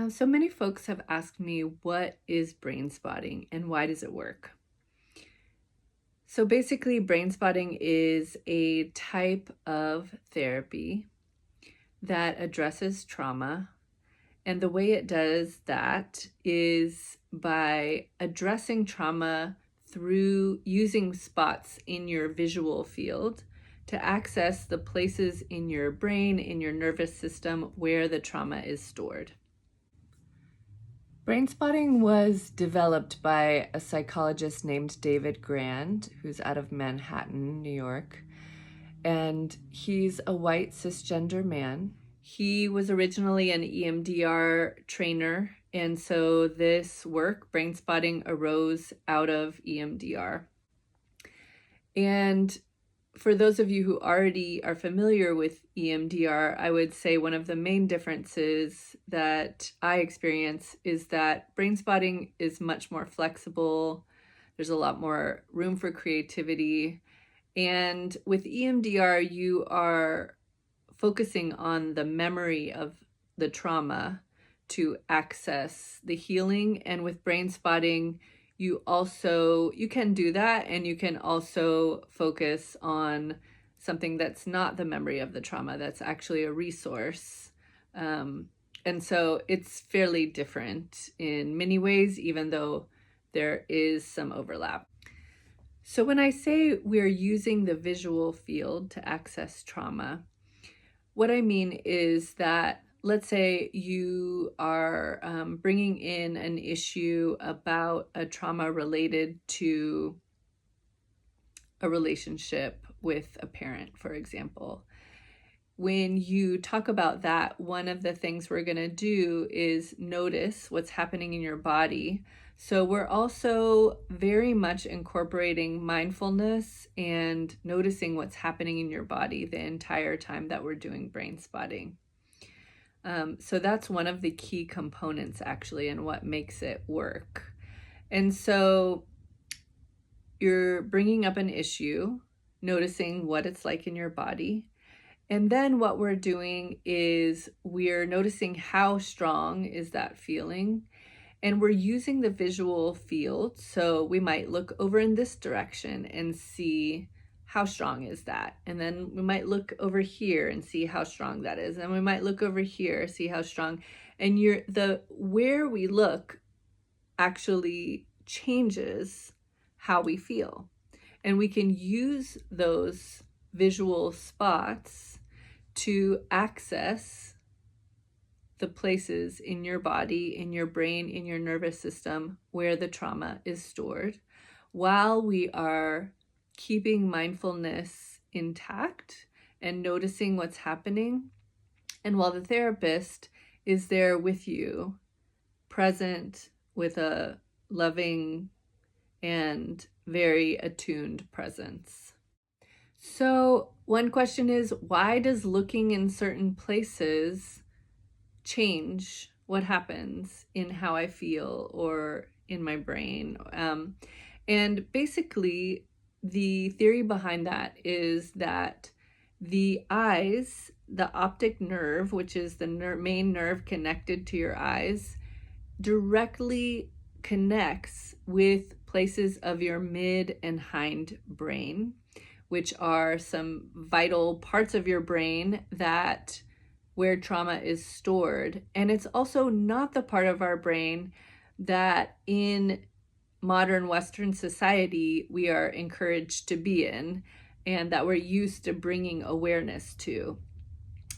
So many folks have asked me, what is brain spotting and why does it work? So basically, brain spotting is a type of therapy that addresses trauma. And the way it does that is by addressing trauma through using spots in your visual field to access the places in your brain, in your nervous system where the trauma is stored. Brainspotting was developed by a psychologist named David Grand, who's out of Manhattan, New York, and he's a white cisgender man. He was originally an EMDR trainer, and so this work, Brainspotting, arose out of EMDR. And for those of you who already are familiar with EMDR, I would say one of the main differences that I experience is that brain spotting is much more flexible. There's a lot more room for creativity. And with EMDR, you are focusing on the memory of the trauma to access the healing. And with brain spotting, you can do that, and you can also focus on something that's not the memory of the trauma, that's actually a resource. And so it's fairly different in many ways, even though there is some overlap. So when I say we're using the visual field to access trauma, what I mean is that, let's say you are bringing in an issue about a trauma related to a relationship with a parent, for example. When you talk about that, one of the things we're going to do is notice what's happening in your body. So we're also very much incorporating mindfulness and noticing what's happening in your body the entire time that we're doing brain spotting. So that's one of the key components, actually, and what makes it work. And so you're bringing up an issue, noticing what it's like in your body. And then what we're doing is we're noticing how strong is that feeling. And we're using the visual field. So we might look over in this direction and see how strong is that. And then we might look over here and see how strong that is. And we might look over here, see how strong. And where we look actually changes how we feel. And we can use those visual spots to access the places in your body, in your brain, in your nervous system where the trauma is stored, while we are keeping mindfulness intact and noticing what's happening, and while the therapist is there with you, present with a loving and very attuned presence. So one question is, why does looking in certain places change what happens in how I feel or in my brain? And basically, the theory behind that is that the eyes, the optic nerve, which is the main nerve connected to your eyes, directly connects with places of your mid and hind brain, which are some vital parts of your brain that where trauma is stored. And it's also not the part of our brain that in modern Western society we are encouraged to be in and that we're used to bringing awareness to.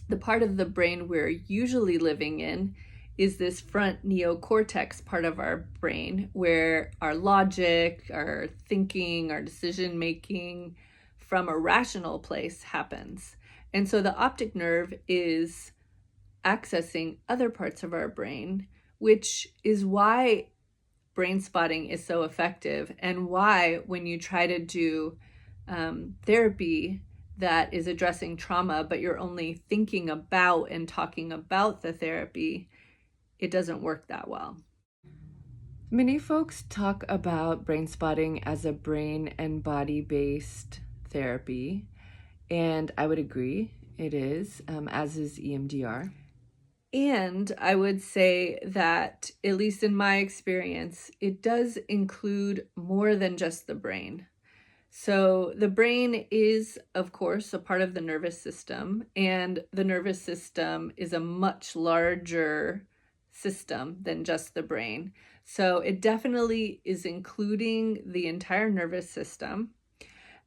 The part of the brain we're usually living in is this front neocortex part of our brain where our logic, our thinking, our decision making from a rational place happens. And so the optic nerve is accessing other parts of our brain, which is why brain spotting is so effective, and why when you try to do therapy that is addressing trauma, but you're only thinking about and talking about the therapy, it doesn't work that well. Many folks talk about brain spotting as a brain and body-based therapy, and I would agree it is, as is EMDR. And I would say that, at least in my experience, it does include more than just the brain. So the brain is, of course, a part of the nervous system, and the nervous system is a much larger system than just the brain. So it definitely is including the entire nervous system,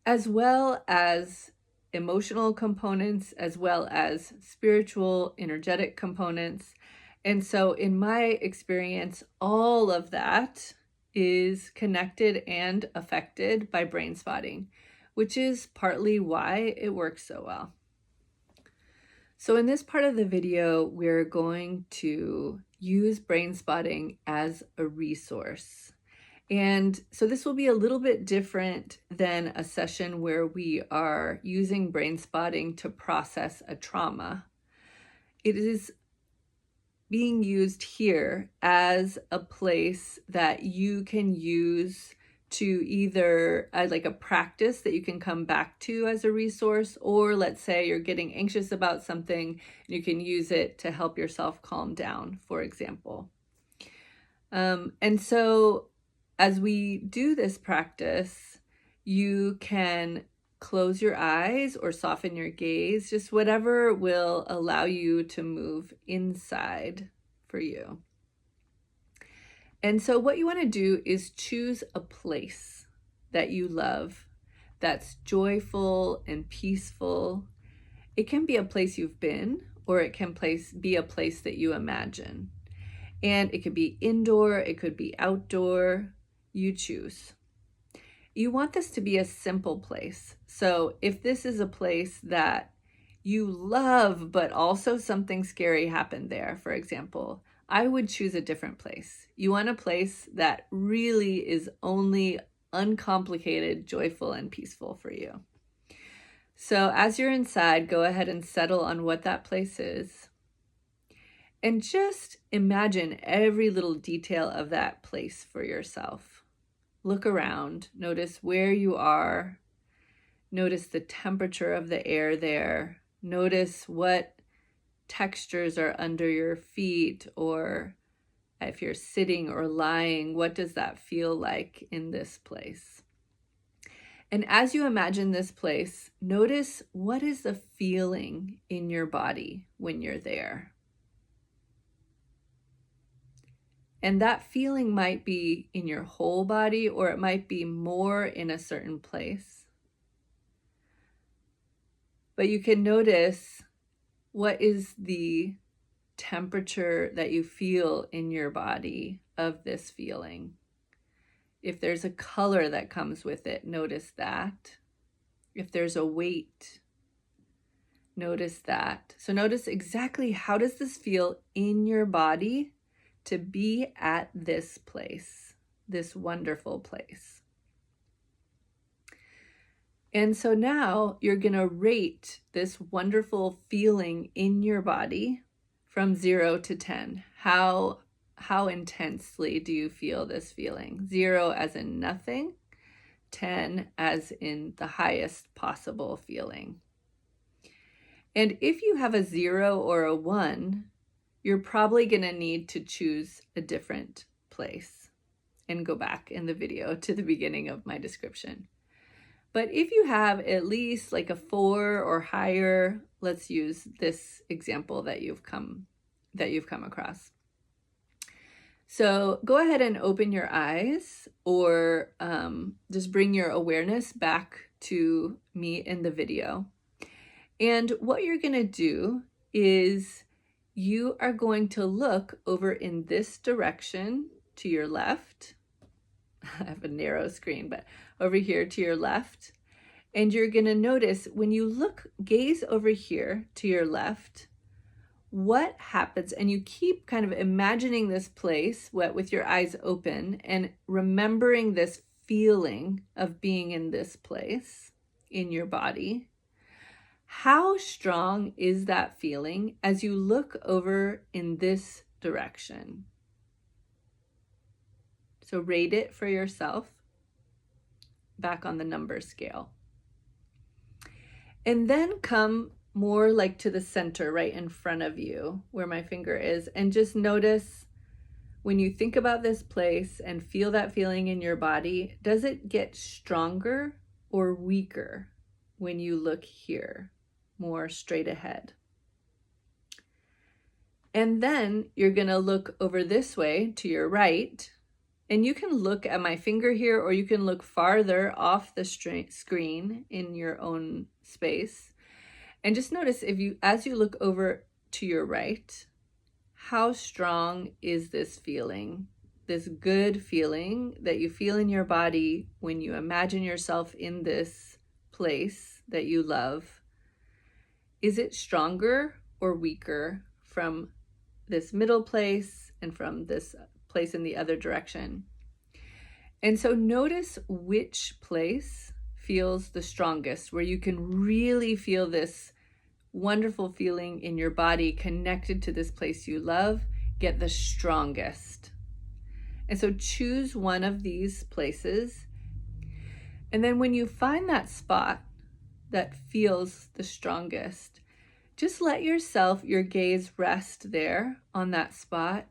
as well as emotional components, as well as spiritual, energetic components. And so in my experience, all of that is connected and affected by brain spotting, which is partly why it works so well. So in this part of the video, we're going to use brain spotting as a resource. And so this will be a little bit different than a session where we are using brain spotting to process a trauma. It is being used here as a place that you can use to either as like a practice that you can come back to as a resource, or let's say you're getting anxious about something, you can use it to help yourself calm down, for example. And so as we do this practice, you can close your eyes or soften your gaze, just whatever will allow you to move inside for you. And so what you want to do is choose a place that you love, that's joyful and peaceful. It can be a place you've been, or it can be a place that you imagine. And it could be indoor, it could be outdoor, you choose. You want this to be a simple place. So if this is a place that you love, but also something scary happened there, for example, I would choose a different place. You want a place that really is only uncomplicated, joyful, and peaceful for you. So as you're inside, go ahead and settle on what that place is. And just imagine every little detail of that place for yourself. Look around, notice where you are, notice the temperature of the air there, notice what textures are under your feet, or if you're sitting or lying, what does that feel like in this place? And as you imagine this place, notice what is the feeling in your body when you're there. And that feeling might be in your whole body, or it might be more in a certain place. But you can notice what is the temperature that you feel in your body of this feeling. If there's a color that comes with it, notice that. If there's a weight, notice that. So notice exactly how does this feel in your body to be at this place, this wonderful place. And so now you're going to rate this wonderful feeling in your body from 0 to 10. How intensely do you feel this feeling? 0 as in nothing, 10 as in the highest possible feeling. And if you have a 0 or a 1, you're probably going to need to choose a different place and go back in the video to the beginning of my description. But if you have at least like a 4 or higher, let's use this example that you've come across. So go ahead and open your eyes, or just bring your awareness back to me in the video. And what you're going to do is you are going to look over in this direction to your left. I have a narrow screen, but over here to your left. And you're going to notice when you gaze over here to your left, what happens, and you keep kind of imagining this place with your eyes open and remembering this feeling of being in this place in your body. How strong is that feeling as you look over in this direction? So rate it for yourself back on the number scale. And then come more like to the center, right in front of you where my finger is. And just notice when you think about this place and feel that feeling in your body, does it get stronger or weaker when you look here, more straight ahead? And then you're going to look over this way to your right, and you can look at my finger here, or you can look farther off the screen in your own space. And just notice as you look over to your right, how strong is this feeling? This good feeling that you feel in your body when you imagine yourself in this place that you love. Is it stronger or weaker from this middle place and from this place in the other direction? And so notice which place feels the strongest, where you can really feel this wonderful feeling in your body connected to this place you love, get the strongest. And so choose one of these places. And then when you find that spot that feels the strongest, just let your gaze rest there on that spot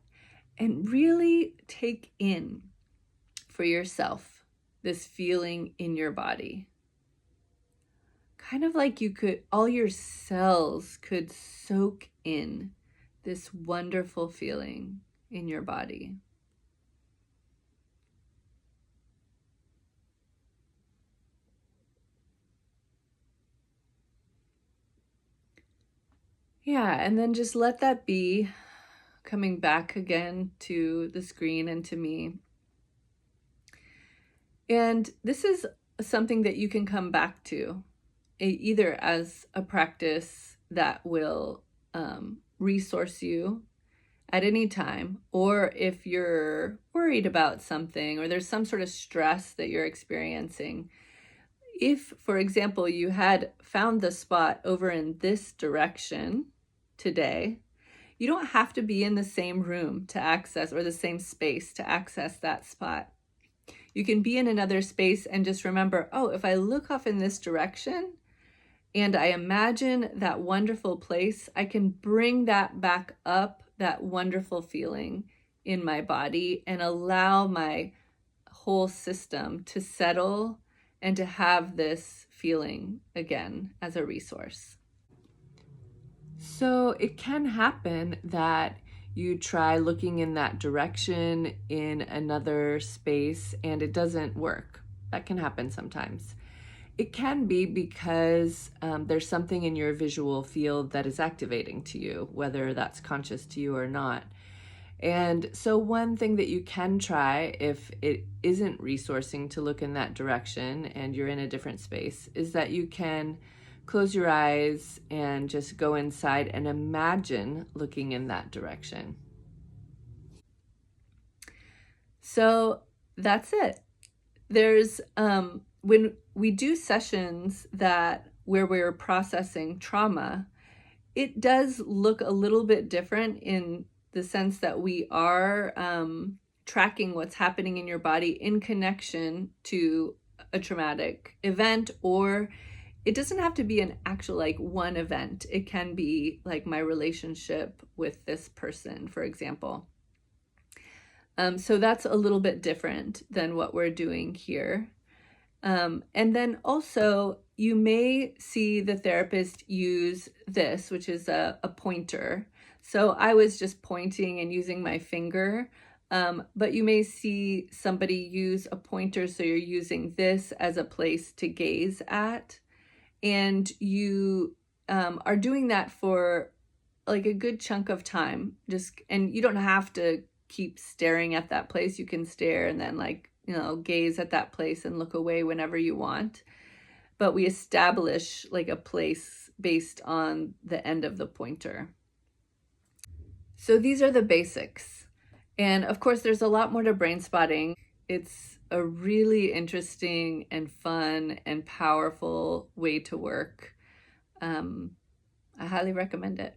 and really take in for yourself this feeling in your body. Kind of like all your cells could soak in this wonderful feeling in your body. Yeah, and then just let that be, coming back again to the screen and to me. And this is something that you can come back to, either as a practice that will resource you at any time, or if you're worried about something or there's some sort of stress that you're experiencing. If, for example, you had found the spot over in this direction today, you don't have to be in the same room to access, or the same space to access that spot. You can be in another space and just remember, oh, if I look off in this direction and I imagine that wonderful place, I can bring that back up, that wonderful feeling in my body, and allow my whole system to settle and to have this feeling again as a resource. So it can happen that you try looking in that direction in another space and it doesn't work. That can happen sometimes. It can be because there's something in your visual field that is activating to you, whether that's conscious to you or not. And so one thing that you can try, if it isn't resourcing to look in that direction and you're in a different space, is that you can close your eyes and just go inside and imagine looking in that direction. So that's it. There's when we do sessions where we're processing trauma, it does look a little bit different in the sense that we are tracking what's happening in your body in connection to a traumatic event, or it doesn't have to be an actual one event. It can be like my relationship with this person, for example. So that's a little bit different than what we're doing here. And then also you may see the therapist use this, which is a pointer. So I was just pointing and using my finger, but you may see somebody use a pointer. So you're using this as a place to gaze at. And you are doing that for like a good chunk of time. And you don't have to keep staring at that place. You can stare and then gaze at that place and look away whenever you want. But we establish like a place based on the end of the pointer. So these are the basics. And of course, there's a lot more to Brainspotting. It's a really interesting and fun and powerful way to work. I highly recommend it.